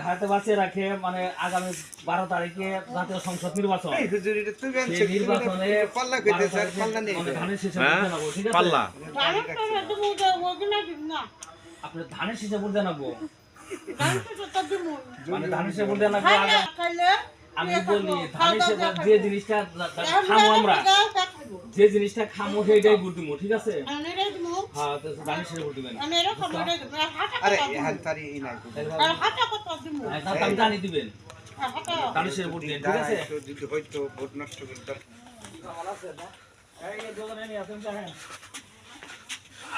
হাতে বাঁচিয়ে রাখে মানে আগামী 12 তারিখে জাতীয় সংসদ নির্বাচন। আপনি ধানের শীষে ভোট দেন মানে ধানের শীষে ভোট দেন। আমি বলি ধানের যে জিনিসটা খামো আমরা, যে জিনিসটা খামো সেইটাই ভোট দিব, ঠিক আছে? হ্যাঁ, ধানের শীষে ভোট দিবেন। আমি জানি দিবেন ধানের শীষে ভোট দিবেন, ঠিক আছে?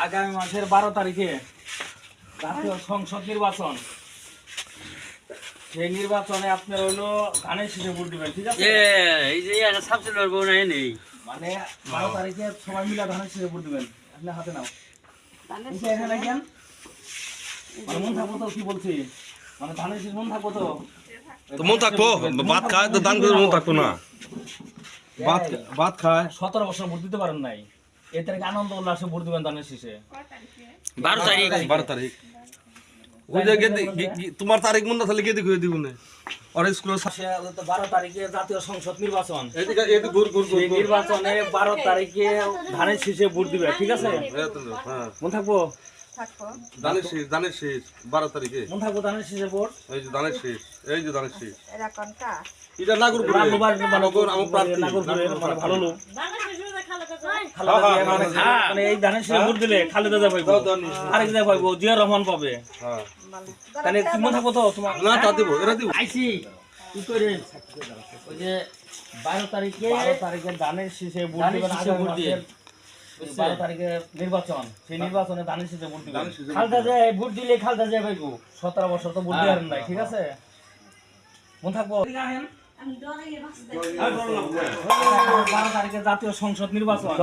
আগামী মাসের 12 তারিখে জাতীয় সংসদ নির্বাচন। সেই নির্বাচনে আপনার হলো ধানের শীষে ভোট দিবেন, ঠিক আছে? মানে 12 তারিখে সবাই মিলে ধানের শীষে ভোট দিবেন। আপনি হাতে নাও এখানে কেন মন থাকবো তো, কি বলছি মানে ধানের শীষ মন থাকবো তো মন থাকবো, ভাত খায় তো দান করে মন থাকবো না। ভাত খায় 17 বছর ভোট দিতে পারেন নাই, এই তারিখে আনন্দ উল্লাসে ভোট দিবেন ধানের শীষে। 12 তারিখ ওই যে তোমার তারিখ মন না থাকলে কে দেখে দিব না। আর স্কুলের 12 তারিখে জাতীয় সংসদ নির্বাচন। এই নির্বাচনে 12 তারিখে ধানের শীষে ভোট দিবে, ঠিক আছে? মন থাকবো ধানের শীষ 12 তারিখে মন থাকবো ধানের শীষে ভোট। এই যে ধানের শীষ, এই যে ধানের শীষ এটা নাগরপুরে আমার প্রার্থী মানে ভালো লোক মানে এই ধানের শীষে ভোট দিলে খালেদা জিয়া পাইবো, আরেক জায়গা পাইবো, জিয়া রহমান পাবে। তাহলে মন থাকবো তো তোমার না তা দিব, এরা দিব আইছি কি করে ওই যে 12 তারিখে ধানের শীষে ভোট দিবেন। 12 তারিখে নির্বাচন, সেই নির্বাচনে ধানের শীষে ভোট দিবেন। খালেদা জিয়া ভোট দিলে খালেদা জিয়া পাইবো। 17 বছর তো ভোট দেওয়ার নাই, ঠিক আছে? মন থাকবো 12 তারিখে জাতীয় সংসদ নির্বাচন,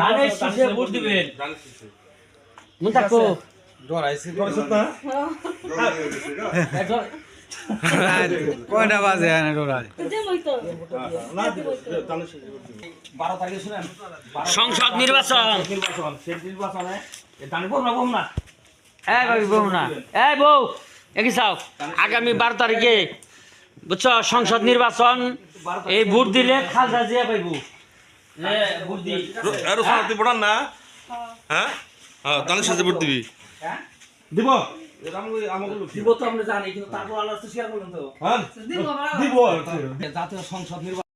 ধানের শীষে ভোট দিবেন। মন থাকবো কয়টা বাজে এনে ডরাই 12 তারিখে শুনেন সংসদ নির্বাচন। সেই নির্বাচনে ধানের বউ না, বউ না, এই বউ একই চাও আগামী 12 তারিখে বুঝছো সংসদ নির্বাচন। এই ভোট দিলে খালেদা জিয়া পাইবো। ভোট দি আরো শান্তি পড়ান না। হ্যাঁ হ্যাঁ ধানের শীষে ভোট দিবি দিব দিব তো আমরা জানি, কিন্তু তারপর আল্লাহ শেয়ার করলেন তো। দিব জাতীয় সংসদ নির্বাচন।